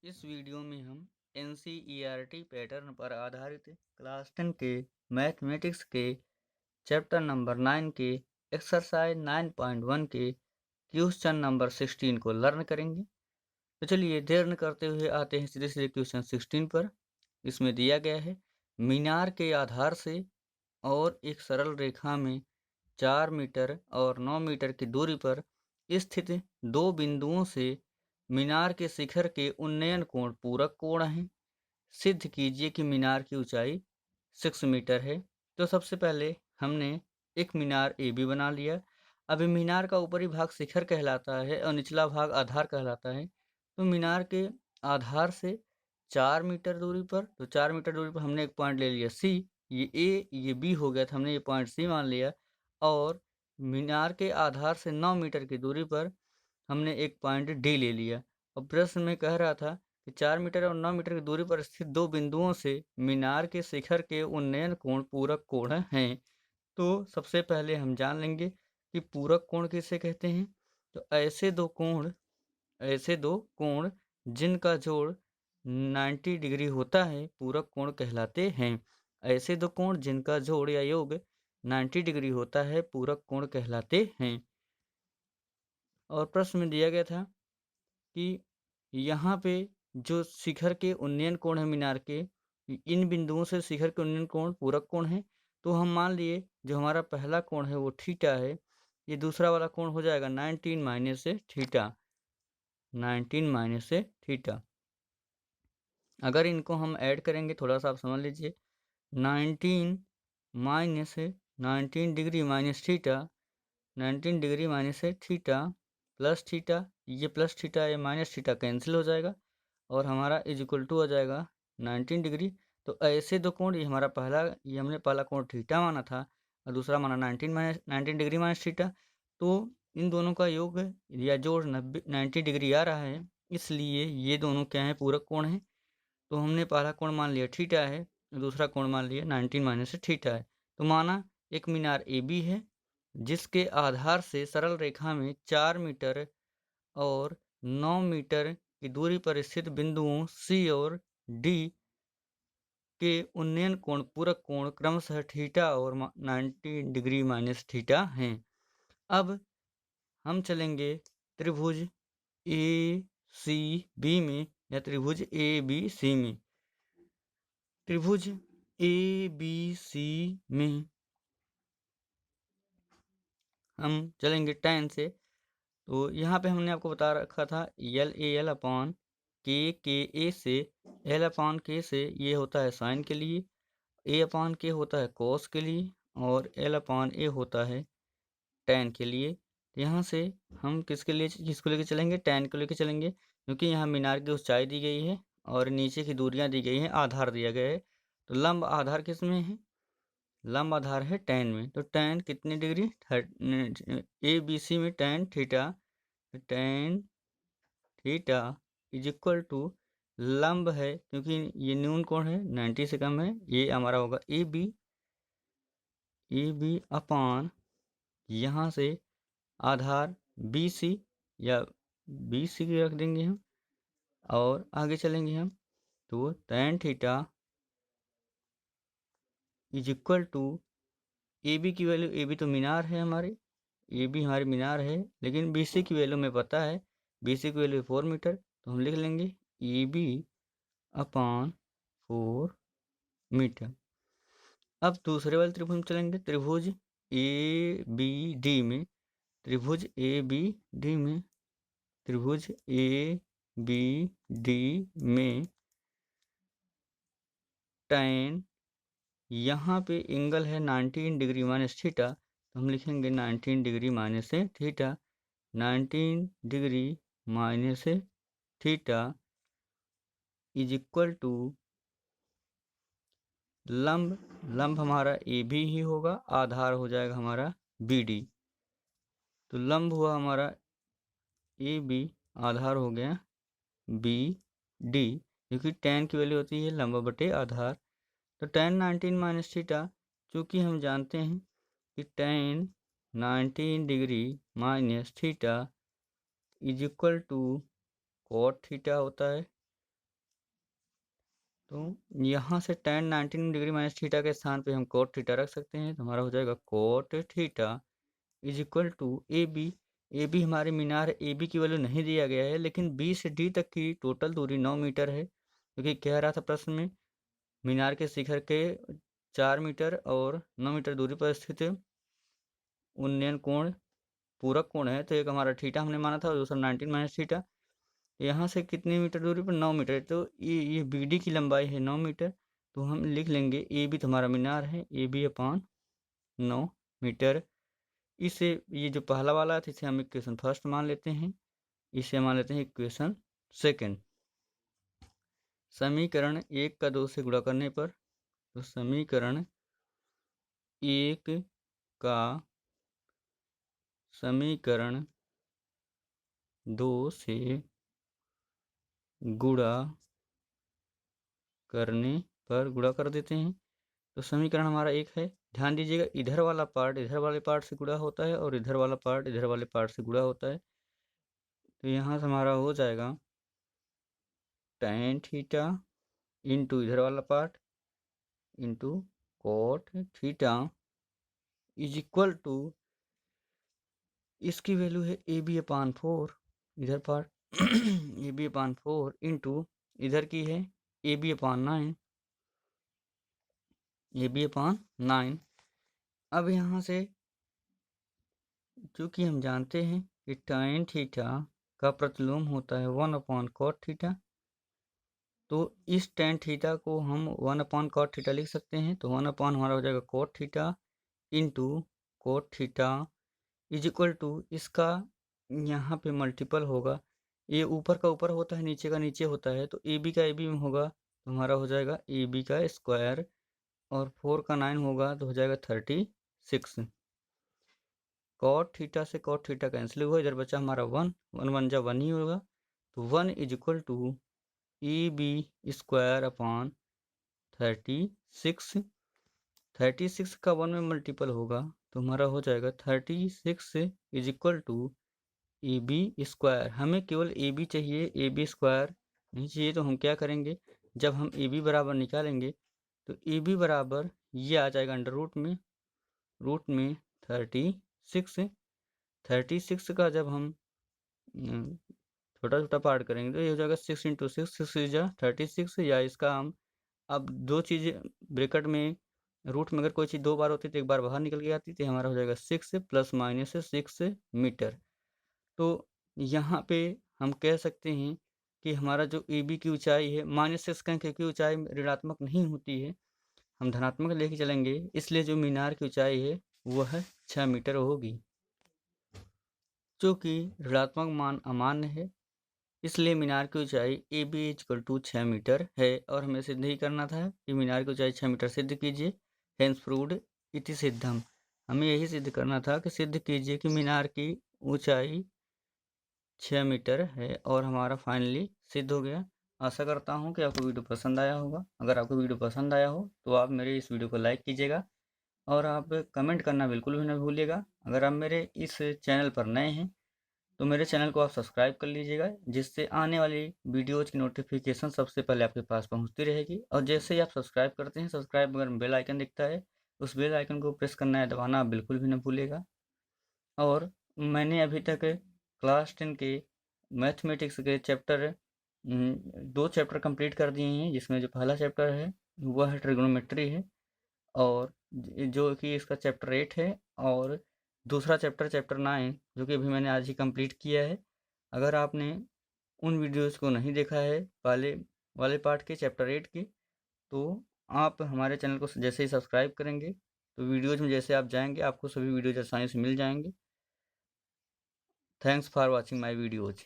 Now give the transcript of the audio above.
इस वीडियो में हम NCERT पैटर्न पर आधारित क्लास 10 के मैथमेटिक्स के चैप्टर नंबर 9 के एक्सरसाइज 9.1 के क्वेश्चन नंबर 16 को लर्न करेंगे। तो चलिए देर न करते हुए आते हैं सीधे सीधे क्वेश्चन 16 पर। इसमें दिया गया है मीनार के आधार से और एक सरल रेखा में 4 मीटर और 9 मीटर की दूरी पर स्थित दो बिंदुओं से मीनार के शिखर के उन्नयन कोण पूरक कोण हैं। सिद्ध कीजिए कि मीनार की ऊंचाई 6 मीटर है। तो सबसे पहले हमने एक मीनार ए बी बना लिया। अभी मीनार का ऊपरी भाग शिखर कहलाता है और निचला भाग आधार कहलाता है। तो मीनार के आधार से 4 मीटर दूरी पर, तो 4 मीटर दूरी पर हमने एक पॉइंट ले लिया सी, ये ए ये बी हो गया था, हमने ये पॉइंट सी मान लिया। और मीनार के आधार से 9 मीटर की दूरी पर हमने एक पॉइंट डी ले लिया। और प्रश्न में कह रहा था कि 4 मीटर और 9 मीटर की दूरी पर स्थित दो बिंदुओं से मीनार के शिखर के उन्नयन कोण पूरक कोण हैं। तो सबसे पहले हम जान लेंगे कि पूरक कोण किसे कहते हैं। तो ऐसे दो कोण जिनका जोड़ 90 डिग्री होता है पूरक कोण कहलाते हैं। ऐसे दो कोण जिनका जोड़ या योग 90 डिग्री होता है पूरक कोण कहलाते हैं। और प्रश्न में दिया गया था कि यहाँ पे जो शिखर के उन्नयन कोण है मीनार के, इन बिंदुओं से शिखर के उन्नयन कोण पूरक कोण है। तो हम मान लिए जो हमारा पहला कोण है वो थीटा है, ये दूसरा वाला कोण हो जाएगा 19 माइनस थीटा, 19 माइनस थीटा। अगर इनको हम ऐड करेंगे, थोड़ा सा आप समझ लीजिए, 19 minus 19 degree minus theta, 19 degree minus theta plus theta, ये प्लस थीटा ये माइनस थीटा कैंसिल हो जाएगा और हमारा इज इक्वल टू आ जाएगा 19 डिग्री। तो ऐसे दो कोण, ये हमारा ये हमने पहला कोण थीटा माना था और दूसरा माना 19 डिग्री माइनस थीटा। तो इन दोनों का योग या जोड़ 90 डिग्री आ रहा है, इसलिए ये दोनों क्या है, पूरक कोण है। तो हमने पहला कोण मान लिया थीटा है, दूसरा कोण मान लिया 19 माइनस थीटा है। तो माना एक मीनार ए बी है जिसके आधार से सरल रेखा में 4 मीटर और 9 मीटर की दूरी पर स्थित बिंदुओं सी और डी के उन्नयन कोण पूरक कोण क्रमशः थीटा और 90 डिग्री माइनस थीटा हैं। अब हम चलेंगे त्रिभुज ए सी बी में या त्रिभुज ए बी सी में। त्रिभुज ए बी सी में हम चलेंगे tan से। तो यहाँ पे हमने आपको बता रखा था एल अपॉन के ए से, एल अपॉन के से ये होता है साइन के लिए, ए अपॉन के होता है कोस के लिए और एल अपॉन ए होता है tan के लिए। यहाँ से हम किसको लेके चलेंगे, tan को लेके चलेंगे, क्योंकि यहाँ मीनार की ऊंचाई दी गई है और नीचे की दूरियाँ दी गई हैं, आधार दिया गया है। तो लंब आधार किस में है, लंब आधार है tan में। तो tan कितनी डिग्री, ए बी सी में tan theta, tan theta is equal to लंब है, क्योंकि ये न्यून कोण है 90 से कम है, ये हमारा होगा ए बी अपान यहाँ से आधार बी सी या बी सी की रख देंगे हम और आगे चलेंगे हम। तो tan theta is equal to A B की वैल्यू, ए बी तो मीनार है हमारे, ए बी हमारी मीनार है, लेकिन बी सी की वैल्यू में पता है, बी सी की वैल्यू 4 मीटर, तो हम लिख लेंगे ए बी अपान 4 मीटर। अब दूसरे वाले त्रिभुज में चलेंगे, त्रिभुज ए बी डी में, त्रिभुज ए बी डी में, त्रिभुज ए बी डी में tan यहाँ पे एंगल है 19 डिग्री माइनस थीटा, तो हम लिखेंगे 19 degree minus theta, 19 degree minus theta is equal to लंब हमारा ए बी ही होगा, आधार हो जाएगा हमारा बी डी। तो लंब हुआ हमारा ए बी, आधार हो गया बी डी, क्योंकि tan की वैल्यू होती है लंब बटे आधार। तो tan 19 माइनस थीटा, चूँकि हम जानते हैं कि tan 19 degree minus theta is equal to cot theta होता है, तो यहाँ से tan 19 डिग्री माइनस थीटा के स्थान पे हम cot थीटा रख सकते हैं, तो हमारा हो जाएगा cot theta is equal to A B हमारे मीनार ए बी की वैल्यू नहीं दिया गया है, लेकिन बी से डी तक की टोटल दूरी 9 मीटर है, क्योंकि कह रहा था प्रश्न में मीनार के शिखर के 4 मीटर और 9 मीटर दूरी पर स्थित उन्नयन कोण पूरक कोण है। तो एक हमारा थीटा हमने माना था और दूसरा 19 माइनस थीटा। यहाँ से कितनी मीटर दूरी पर 9 मीटर, तो ये बी डी की लंबाई है 9 मीटर, तो हम लिख लेंगे ए बी तो हमारा मीनार है ए बी अपान 9 मीटर। इसे ये जो पहला वाला था इसे हम इक्वेशन फर्स्ट मान लेते हैं, इसे मान लेते हैं इक्वेशन सेकंड। समीकरण 1 का 2 से गुणा करने पर, तो समीकरण 1 का समीकरण 2 से गुणा करने पर गुणा कर देते हैं, तो समीकरण हमारा 1 है। ध्यान दीजिएगा इधर वाला पार्ट इधर वाले पार्ट से गुणा होता है और इधर वाला पार्ट इधर वाले पार्ट से गुणा होता है, तो यहाँ से हमारा हो जाएगा tan थीटा इंटू इधर वाला part into cot theta is equal to, इसकी वैल्यू है ए बी अपान 4 इधर part A B upon 4 into इधर की है A B upon 9 A B अपान 9। अब यहाँ से चूँकि हम जानते हैं कि tan थीटा का प्रतिलोम होता है 1 अपान cot थीटा, तो इस tan थीटा को हम 1 अपान cot थीटा लिख सकते हैं, तो 1 अपान हमारा हो जाएगा cot theta into cot theta is equal to, इसका यहाँ पे मल्टीपल होगा, ये ऊपर का ऊपर होता है नीचे का नीचे होता है, तो ए बी का ए बी में होगा तो हमारा हो जाएगा ए बी का स्क्वायर और 4 का 9 होगा तो हो जाएगा 36। cot थीटा से cot थीटा कैंसिल हुआ, इधर बचा हमारा 1 1 1 जा 1 ही होगा, तो 1 is equal to A B square upon 36। 36 का 1 में मल्टीपल होगा तो हमारा हो जाएगा 36 is equal to A B square. हमें केवल ए बी चाहिए, ए बी स्क्वायर नहीं चाहिए, तो हम क्या करेंगे, जब हम ए बी बराबर निकालेंगे तो ए बी बराबर ये आ जाएगा अंडर रूट में 36 का जब हम छोटा छोटा पार्ट करेंगे तो ये हो जाएगा 6 इंटू 6 या 36, या इसका हम अब दो चीज़ें ब्रैकेट में रूट में अगर कोई चीज़ 2 बार होती तो एक बार बाहर निकल के आती, तो हमारा हो जाएगा 6 प्लस माइनस 6 मीटर। तो यहाँ पे हम कह सकते हैं कि हमारा जो ए बी की ऊंचाई है -6 का, क्योंकि ऊंचाई ऋणात्मक नहीं होती है, हम धनात्मक लेके चलेंगे, इसलिए जो मीनार की ऊंचाई है वह 6 मीटर होगी। चूँकि ऋणात्मक मान अमान्य है इसलिए मीनार की ऊंचाई A B equal to 6 metre है, और हमें सिद्ध ही करना था कि मीनार की ऊंचाई 6 मीटर सिद्ध कीजिए, हेंस प्रूव्ड इति सिद्धम। हमें यही सिद्ध करना था कि सिद्ध कीजिए कि मीनार की ऊंचाई 6 मीटर है, और हमारा फाइनली सिद्ध हो गया। आशा करता हूँ कि आपको वीडियो पसंद आया होगा। अगर आपको वीडियो पसंद आया हो तो आप मेरे इस वीडियो को लाइक कीजिएगा और आप कमेंट करना बिल्कुल भी ना भूलिएगा। अगर आप मेरे इस चैनल पर नए हैं तो मेरे चैनल को आप सब्सक्राइब कर लीजिएगा, जिससे आने वाली वीडियोज़ की नोटिफिकेशन सबसे पहले आपके पास पहुंचती रहेगी। और जैसे ही आप सब्सक्राइब करते हैं, सब्सक्राइब अगर बेल आइकन दिखता है उस बेल आइकन को प्रेस करना है दबाना आप बिल्कुल भी ना भूलिएगा। और मैंने अभी तक क्लास 10 के मैथमेटिक्स के चैप्टर 2 चैप्टर कंप्लीट कर दिए हैं, जिसमें जो पहला चैप्टर है वह ट्रिग्नोमेट्री है, और जो कि इसका चैप्टर 8 है, और दूसरा चैप्टर 9 जो कि अभी मैंने आज ही कंप्लीट किया है। अगर आपने उन वीडियोज़ को नहीं देखा है पहले वाले पार्ट के चैप्टर 8 के, तो आप हमारे चैनल को जैसे ही सब्सक्राइब करेंगे तो वीडियोज़ में जैसे आप जाएंगे आपको सभी वीडियोज़ आसानी से मिल जाएंगे। Thanks for watching my videos.